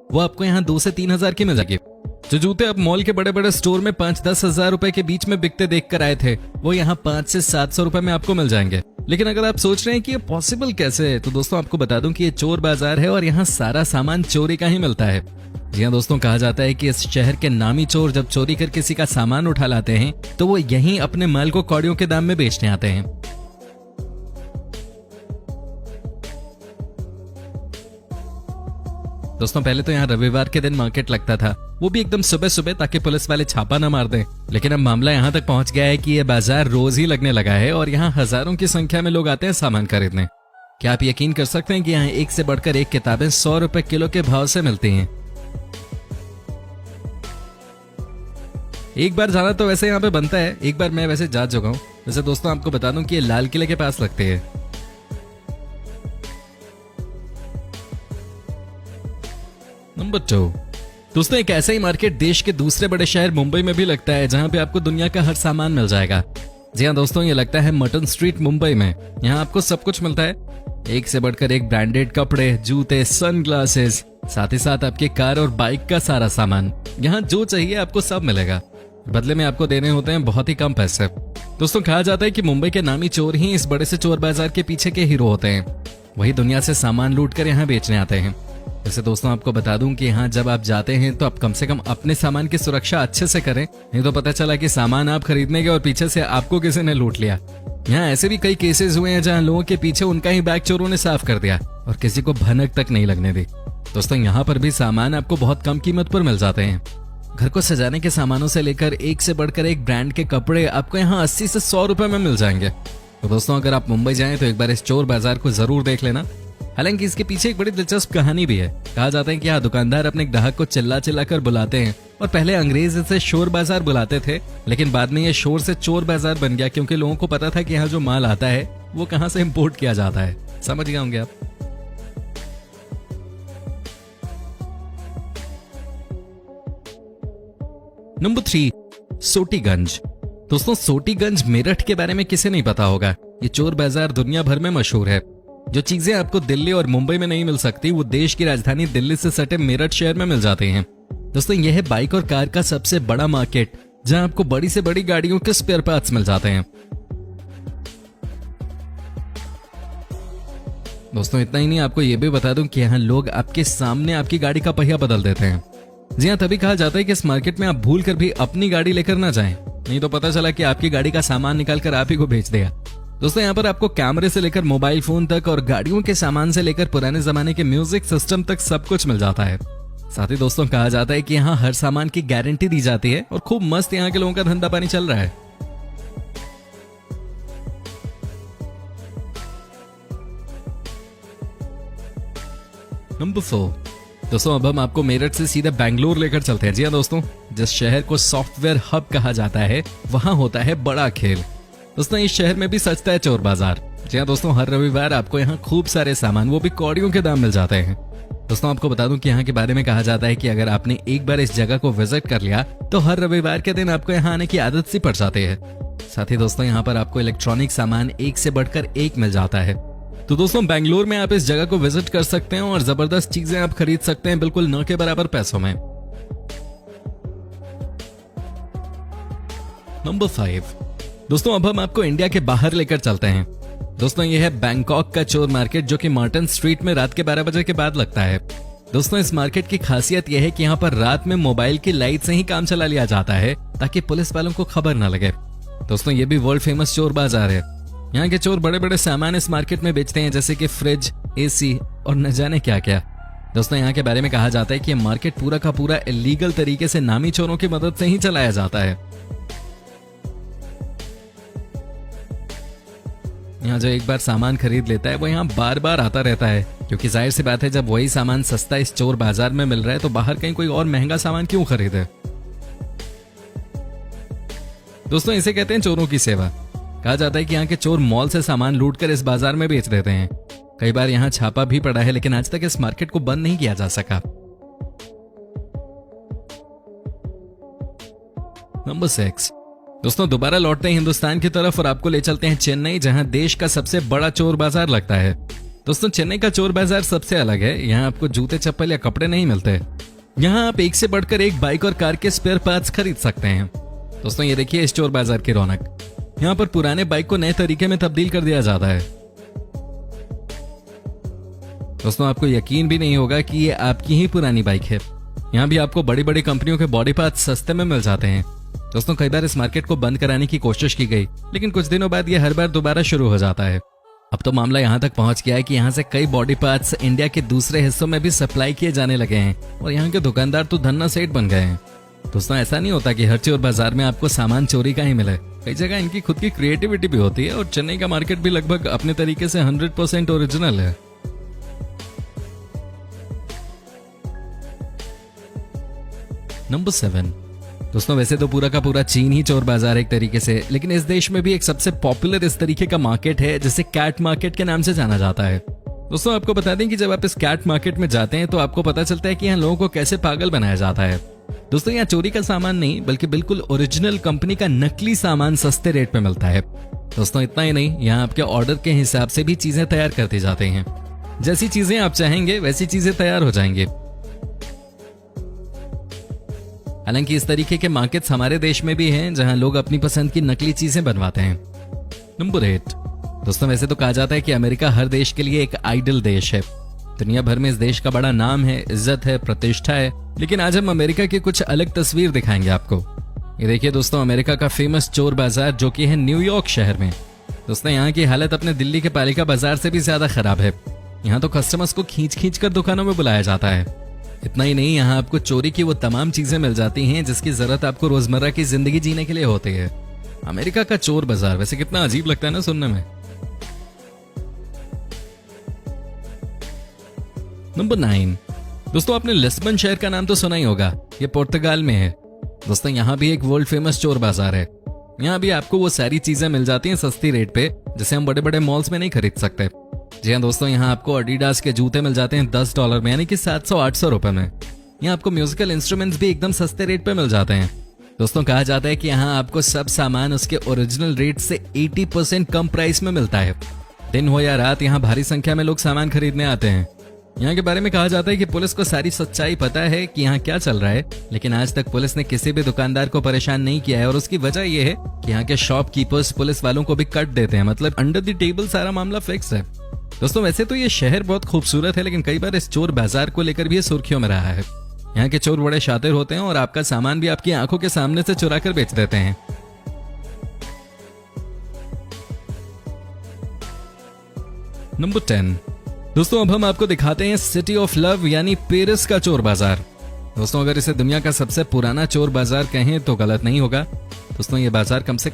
वो आपको यहाँ 2 से 3 हजार की मिल जाएगी। जो जूते आप मॉल के बड़े बड़े स्टोर में 5-10 हजार रुपए के बीच में बिकते देख कर आए थे, वो यहाँ 5 से 700 रुपए में आपको मिल जाएंगे। लेकिन अगर आप सोच रहे हैं कि ये पॉसिबल कैसे है, तो दोस्तों आपको बता दूं कि ये चोर बाजार है और यहाँ सारा सामान चोरी का ही मिलता है। जी हाँ दोस्तों, कहा जाता है कि इस शहर के नामी चोर जब चोरी कर किसी का सामान उठा लाते हैं तो वो यहीं अपने माल को कौड़ियों के दाम में बेचने आते हैं। दोस्तों पहले तो यहाँ रविवार के दिन मार्केट लगता था, वो भी एकदम सुबह सुबह, ताकि पुलिस वाले छापा न मार दें। लेकिन अब मामला यहाँ तक पहुंच गया है कि ये बाजार रोज ही लगने लगा है और यहाँ हजारों की संख्या में लोग आते हैं सामान खरीदने। क्या आप यकीन कर सकते हैं कि यहाँ एक से बढ़कर एक किताबें 100 रुपए किलो के भाव से मिलती हैं। एक बार जाना तो वैसे यहाँ पे बनता है, एक बार मैं वैसे जा चुका हूँ। वैसे दोस्तों आपको बता दूं कि ये लाल किले के पास लगते हैं। नंबर 2, दोस्तों एक ऐसा ही मार्केट देश के दूसरे बड़े शहर मुंबई में भी लगता है, जहां पे आपको दुनिया का हर सामान मिल जाएगा। जी हाँ दोस्तों, ये लगता है मटन स्ट्रीट मुंबई में। यहाँ आपको सब कुछ मिलता है, एक से बढ़कर एक ब्रांडेड कपड़े, जूते, सनग्लासेस, साथ ही साथ आपके कार और बाइक का सारा सामान। यहाँ जो चाहिए आपको सब मिलेगा, बदले में आपको देने होते हैं बहुत ही कम पैसे। दोस्तों कहा जाता है कि मुंबई के नामी चोर ही इस बड़े से चोर बाजार के पीछे के हीरो होते हैं, वही दुनिया से सामान लूट कर यहाँ बेचने आते हैं। वैसे दोस्तों आपको बता दूं कि यहाँ जब आप जाते हैं तो आप कम से कम अपने सामान की सुरक्षा अच्छे से करें, नहीं तो पता चला कि सामान आप खरीदने गए और पीछे से आपको किसी ने लूट लिया। यहाँ ऐसे भी कई केसेस हुए हैं जहाँ लोगों के पीछे उनका ही बैग चोरों ने साफ कर दिया और किसी को भनक तक नहीं लगने दी। दोस्तों यहाँ पर भी सामान आपको बहुत कम कीमत पर मिल जाते हैं। घर को सजाने के सामानों से लेकर एक से बढ़कर एक ब्रांड के कपड़े आपको यहाँ 80 से 100 रुपए में मिल जाएंगे। तो दोस्तों अगर आप मुंबई जाएं तो एक बार इस चोर बाजार को जरूर देख लेना। हालांकि इसके पीछे एक बड़ी दिलचस्प कहानी भी है। कहा जाता है कि यहाँ दुकानदार अपने ग्राहक को चिल्ला चिल्ला कर बुलाते हैं और पहले अंग्रेज इसे शोर बाजार बुलाते थे, लेकिन बाद में ये शोर से चोर बाजार बन गया, क्योंकि लोगों को पता था कि यहाँ जो माल आता है वो कहाँ से इम्पोर्ट किया जाता है। समझ गए होंगे आप। नंबर 3, सोटीगंज। दोस्तों सोटीगंज मेरठ के बारे में किसे नहीं पता होगा। ये चोर बाजार दुनिया भर में मशहूर है। जो चीजें आपको दिल्ली और मुंबई में नहीं मिल सकती, वो देश की राजधानी दिल्ली से सटे मेरठ शहर में मिल जाते हैं। दोस्तों यह है बाइक और कार का सबसे बड़ा मार्केट, जहां आपको बड़ी से बड़ी गाड़ियों के स्पेयर पार्ट्स मिल जाते हैं। दोस्तों इतना ही नहीं, आपको यह भी बता दूं कि यहाँ लोग आपके सामने आपकी गाड़ी का पहिया बदल देते हैं। जी हाँ, तभी कहा जाता है कि इस मार्केट में आप भूल कर भी अपनी गाड़ी लेकर ना जाएं, नहीं तो पता चला कि आपकी गाड़ी का सामान निकाल कर आप ही को बेच देगा। दोस्तों यहाँ पर आपको कैमरे से लेकर मोबाइल फोन तक और गाड़ियों के सामान से लेकर पुराने जमाने के म्यूजिक सिस्टम तक सब कुछ मिल जाता है। साथ ही दोस्तों कहा जाता है कि यहाँ हर सामान की गारंटी दी जाती है और खूब मस्त यहाँ के लोगों का धंधा पानी चल रहा है। नंबर 4, दोस्तों अब हम आपको मेरठ से सीधे बैंगलोर लेकर चलते हैं। जी हाँ दोस्तों, जिस शहर को सॉफ्टवेयर हब कहा जाता है, वहां होता है बड़ा खेल। दोस्तों इस शहर में भी सजता है चोर बाजार। जी हाँ दोस्तों, हर रविवार आपको यहाँ खूब सारे सामान, वो भी कौड़ियों के दाम मिल जाते हैं। दोस्तों आपको बता दूं कि यहाँ के बारे में कहा जाता है कि अगर आपने एक बार इस जगह को विजिट कर लिया तो हर रविवार के दिन आपको यहाँ आने की आदत सी पड़ जाती है। साथ ही दोस्तों यहाँ पर आपको इलेक्ट्रॉनिक सामान एक से बढ़कर एक मिल जाता है। तो दोस्तों बेंगलोर में आप इस जगह को विजिट कर सकते हैं और जबरदस्त चीजें आप खरीद सकते हैं, बिल्कुल न के बराबर पैसों में। नंबर 5, दोस्तों अब हम आपको इंडिया के बाहर लेकर चलते हैं। दोस्तों ये है बैंकॉक का चोर मार्केट, जो कि मार्टन स्ट्रीट में रात के 12 बजे के बाद लगता है। दोस्तों इस मार्केट की खासियत यह है कि यहाँ पर रात में मोबाइल की लाइट से ही काम चला लिया जाता है, ताकि पुलिस वालों को खबर न लगे। दोस्तों ये भी वर्ल्ड फेमस चोर बाजार है। यहाँ के चोर बड़े बड़े सामान इस मार्केट में बेचते हैं, जैसे कि फ्रिज, एसी और न जाने क्या क्या। दोस्तों यहाँ के बारे में कहा जाता है कि यह मार्केट पूरा का पूरा इलीगल तरीके से नामी चोरों की मदद से ही चलाया जाता है। यहाँ जो एक बार सामान खरीद लेता है वो यहाँ बार बार आता रहता है, क्योंकि जाहिर सी बात है जब वही सामान सस्ता इस चोर बाजार में मिल रहा है तो बाहर कहीं कोई और महंगा सामान क्यों खरीदे। दोस्तों इसे कहते हैं चोरों की सेवा। कहा जाता है कि यहाँ के चोर मॉल से सामान लूटकर इस बाजार में बेच देते हैं। कई बार यहाँ छापा भी पड़ा है, लेकिन आज तक इस मार्केट को बंद नहीं किया जा सका। नंबर 6, दोस्तों दोबारा लौटते हैं हिंदुस्तान की तरफ और आपको ले चलते हैं चेन्नई, जहां देश का सबसे बड़ा चोर बाजार लगता है। दोस्तों चेन्नई का चोर बाजार सबसे अलग है। यहाँ आपको जूते, चप्पल या कपड़े नहीं मिलते, यहाँ आप एक से बढ़कर एक बाइक और कार के स्पेयर पार्ट्स खरीद सकते हैं। दोस्तों ये देखिए स्टोर बाजार की रौनक। यहाँ पर पुराने बाइक को नए तरीके में तब्दील कर दिया जाता है। दोस्तों आपको यकीन भी नहीं होगा कि ये आपकी ही पुरानी बाइक है। यहाँ भी आपको बड़ी बड़ी कंपनियों के बॉडी पार्ट्स सस्ते में मिल जाते हैं। दोस्तों कई बार इस मार्केट को बंद कराने की कोशिश की गई, लेकिन कुछ दिनों बाद ये हर बार दोबारा शुरू हो जाता है। अब तो मामला यहाँ तक पहुंच गया है कि यहाँ से कई बॉडी पार्ट्स इंडिया के दूसरे हिस्सों में भी सप्लाई किए जाने लगे हैं और यहाँ के दुकानदार तो धन्ना सेठ बन गए हैं। दोस्तों ऐसा नहीं होता कि हर चोर बाजार में आपको सामान चोरी का ही मिले। कई जगह इनकी खुद की क्रिएटिविटी भी होती है और चेन्नई का मार्केट भी लगभग अपने तरीके से 100% ओरिजिनल है। नंबर 7। दोस्तों वैसे तो पूरा का पूरा चीन ही चोर बाजार है एक तरीके से, लेकिन इस देश में भी एक सबसे पॉपुलर इस तरीके का मार्केट है जिसे कैट मार्केट के नाम से जाना जाता है। दोस्तों आपको बता दें कि जब आप इस कैट मार्केट में जाते हैं तो आपको पता चलता है कि यहाँ लोगों को कैसे पागल बनाया जाता है। दोस्तों यहाँ चोरी का सामान नहीं बल्कि बिल्कुल ओरिजिनल कंपनी का नकली सामान सस्ते रेट पे मिलता है। दोस्तों इतना ही नहीं, यहाँ आपके ऑर्डर के हिसाब से भी चीजें तैयार करती जाती हैं। जैसी चीजें आप चाहेंगे वैसी चीजें तैयार हो जाएंगे। हालांकि इस तरीके के मार्केट्स हमारे देश में भी हैं जहां लोग अपनी पसंद की नकली चीजें बनवाते हैं। नंबर 8। दोस्तों वैसे तो कहा जाता है कि अमेरिका हर देश के लिए एक आइडल देश है। दुनिया भर में इस देश का बड़ा नाम है, इज्जत है, प्रतिष्ठा है, लेकिन आज हम अमेरिका की कुछ अलग तस्वीर दिखाएंगे आपको। ये देखिए दोस्तों अमेरिका का फेमस चोर बाजार जो कि है न्यूयॉर्क शहर में। दोस्तों यहाँ की हालत अपने दिल्ली के पालिका बाजार से भी ज्यादा खराब है। यहाँ तो कस्टमर्स को खींच खींच कर दुकानों में बुलाया जाता है। इतना ही नहीं, यहाँ आपको चोरी की वो तमाम चीजें मिल जाती हैं जिसकी जरूरत आपको रोजमर्रा की जिंदगी जीने के लिए होती है। अमेरिका का चोर बाजार वैसे कितना अजीब लगता है ना सुनने में। नंबर 9। दोस्तों आपने लिस्बन शहर का नाम तो सुना ही होगा, ये पुर्तगाल में है। दोस्तों यहाँ भी एक वर्ल्ड फेमस चोर बाजार है। यहाँ भी आपको वो सारी चीजें मिल जाती हैं सस्ती रेट पे जिसे हम बड़े बड़े मॉल्स में नहीं खरीद सकते। जी हाँ दोस्तों, यहाँ आपको एडिडास के जूते मिल जाते हैं $10 में, यानी कि 700-800 रुपए में। यहाँ आपको म्यूजिकल इंस्ट्रूमेंट्स भी एकदम सस्ते रेट पे मिल जाते हैं। दोस्तों कहा जाता है कि यहाँ आपको सब सामान उसके ओरिजिनल रेट से 80% कम प्राइस में मिलता है। दिन हो या रात यहाँ भारी संख्या में लोग सामान खरीदने आते हैं। यहाँ के बारे में कहा जाता है कि पुलिस को सारी सच्चाई पता है कि यहाँ क्या चल रहा है, लेकिन आज तक पुलिस ने किसी भी दुकानदार को परेशान नहीं किया है और उसकी वजह यह है कि यहाँ के शॉपकीपर्स पुलिस वालों को भी कट देते हैं। मतलब अंडर द टेबल सारा मामला फिक्स है। दोस्तों वैसे तो ये शहर बहुत खूबसूरत है, लेकिन कई बार इस चोर बाजार को लेकर भी ये सुर्खियों में रहा है। यहाँ के चोर बड़े शातिर होते हैं और आपका सामान भी आपकी आंखों के सामने से चुरा कर बेच देते हैं। नंबर 10। दोस्तों अब हम आपको दिखाते हैं सिटी ऑफ लव यानी पेरिस का चोर बाजार। दोस्तों अगर इसे दुनिया का सबसे पुराना चोर बाजार कहें तो गलत नहीं होगा। दोस्तों ये बाजार कम से